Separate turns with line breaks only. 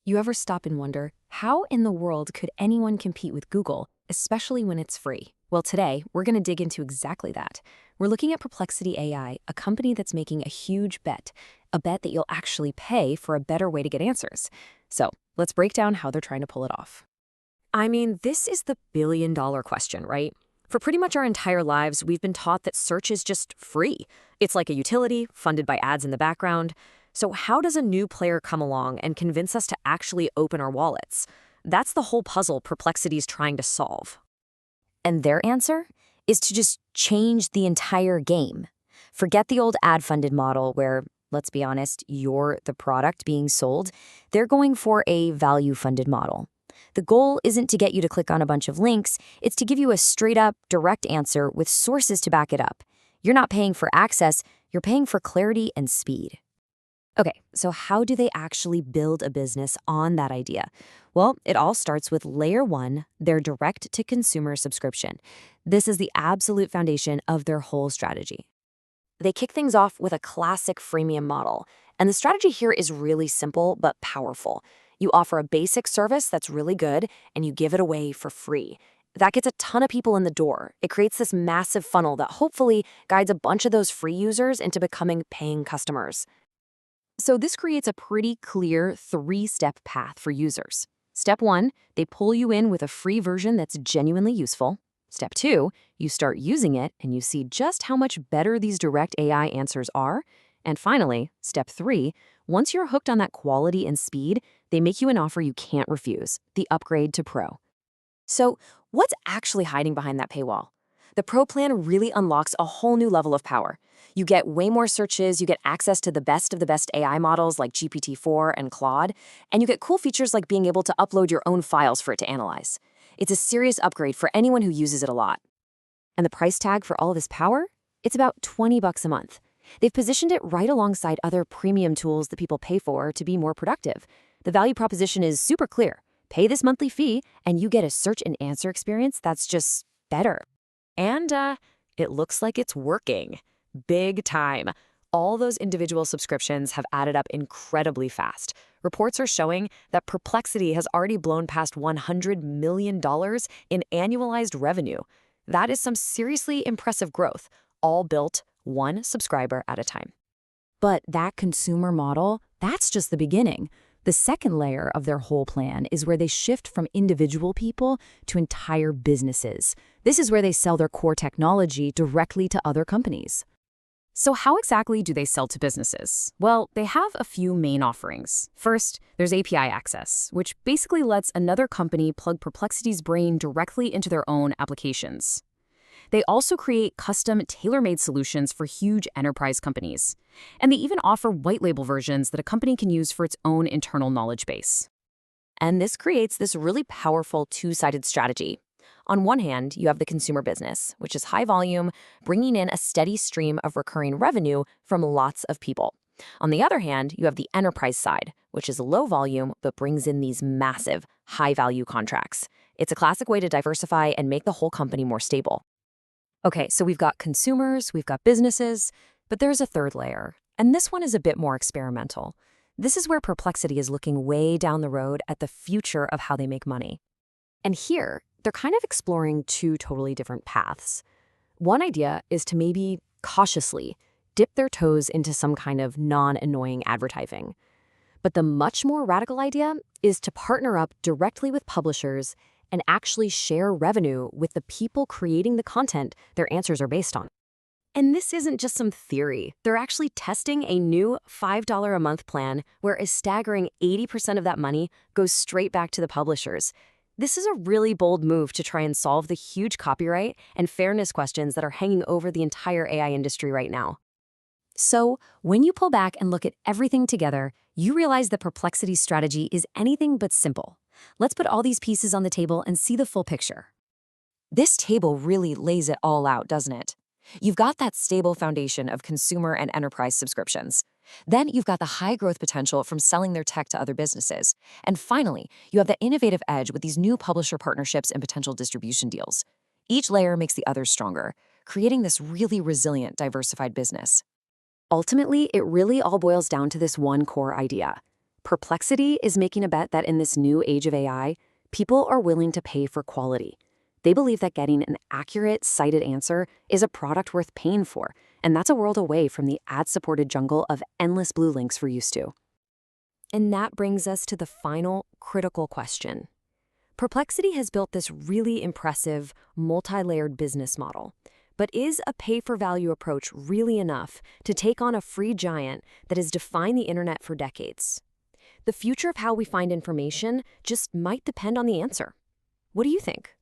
You ever stop and wonder, how in the world could anyone compete with Google, especially when it's free? Well, today, we're going to dig into exactly that. We're looking at Perplexity AI, a company that's making a huge bet, a bet that you'll actually pay for a better way to get answers. So, let's break down how they're trying to pull it off. I mean, this is the billion-dollar question, right? For pretty much our entire lives, we've been taught that search is just free. It's like a utility, funded by ads in the background. So how does a new player come along and convince us to actually open our wallets? That's the whole puzzle Perplexity's trying to solve. And their answer is to just change the entire game. Forget the old ad-funded model where, let's be honest, you're the product being sold. They're going for a value-funded model. The goal isn't to get you to click on a bunch of links, it's to give you a straight-up, direct answer with sources to back it up. You're not paying for access, you're paying for clarity and speed. Okay, so how do they actually build a business on that idea? Well, it all starts with layer one, their direct-to-consumer subscription. This is the absolute foundation of their whole strategy. They kick things off with a classic freemium model, and the strategy here is really simple but powerful. You offer a basic service that's really good, and you give it away for free. That gets a ton of people in the door. It creates this massive funnel that hopefully guides a bunch of those free users into becoming paying customers. So this creates a pretty clear three-step path for users. Step one, they pull you in with a free version that's genuinely useful. Step two, you start using it and you see just how much better these direct AI answers are. And finally, step three, once you're hooked on that quality and speed, they make you an offer you can't refuse, the upgrade to Pro. So what's actually hiding behind that paywall? The Pro plan really unlocks a whole new level of power. You get way more searches, you get access to the best of the best AI models like GPT-4 and Claude, and you get cool features like being able to upload your own files for it to analyze. It's a serious upgrade for anyone who uses it a lot. And the price tag for all of this power? It's about $20 a month. They've positioned it right alongside other premium tools that people pay for to be more productive. The value proposition is super clear. Pay this monthly fee, and you get a search and answer experience that's just better. And it looks like it's working. Big time. All those individual subscriptions have added up incredibly fast. Reports are showing that Perplexity has already blown past $100 million in annualized revenue. That is some seriously impressive growth, all built one subscriber at a time. But that consumer model, that's just the beginning. The second layer of their whole plan is where they shift from individual people to entire businesses. This is where they sell their core technology directly to other companies. So how exactly do they sell to businesses? Well, they have a few main offerings. First, there's API access, which basically lets another company plug Perplexity's brain directly into their own applications. They also create custom, tailor-made solutions for huge enterprise companies. And they even offer white label versions that a company can use for its own internal knowledge base. And this creates this really powerful two-sided strategy. On one hand, you have the consumer business, which is high volume, bringing in a steady stream of recurring revenue from lots of people. On the other hand, you have the enterprise side, which is low volume but brings in these massive, high-value contracts. It's a classic way to diversify and make the whole company more stable. Okay, so we've got consumers, we've got businesses, but there's a third layer, and this one is a bit more experimental. This is where Perplexity is looking way down the road at the future of how they make money. And here, they're kind of exploring two totally different paths. One idea is to maybe cautiously dip their toes into some kind of non-annoying advertising. But the much more radical idea is to partner up directly with publishers and actually share revenue with the people creating the content their answers are based on. And this isn't just some theory. They're actually testing a new $5 a month plan where a staggering 80% of that money goes straight back to the publishers. This is a really bold move to try and solve the huge copyright and fairness questions that are hanging over the entire AI industry right now. So, when you pull back and look at everything together, you realize that Perplexity's strategy is anything but simple. Let's put all these pieces on the table and see the full picture. This table really lays it all out, doesn't it? You've got that stable foundation of consumer and enterprise subscriptions. Then you've got the high growth potential from selling their tech to other businesses. And finally, you have the innovative edge with these new publisher partnerships and potential distribution deals. Each layer makes the others stronger, creating this really resilient, diversified business. Ultimately, it really all boils down to this one core idea. Perplexity is making a bet that in this new age of AI, people are willing to pay for quality. They believe that getting an accurate, cited answer is a product worth paying for, and that's a world away from the ad-supported jungle of endless blue links we're used to. And that brings us to the final, critical question. Perplexity has built this really impressive, multi-layered business model. But is a pay-for-value approach really enough to take on a free giant that has defined the internet for decades? The future of how we find information just might depend on the answer. What do you think?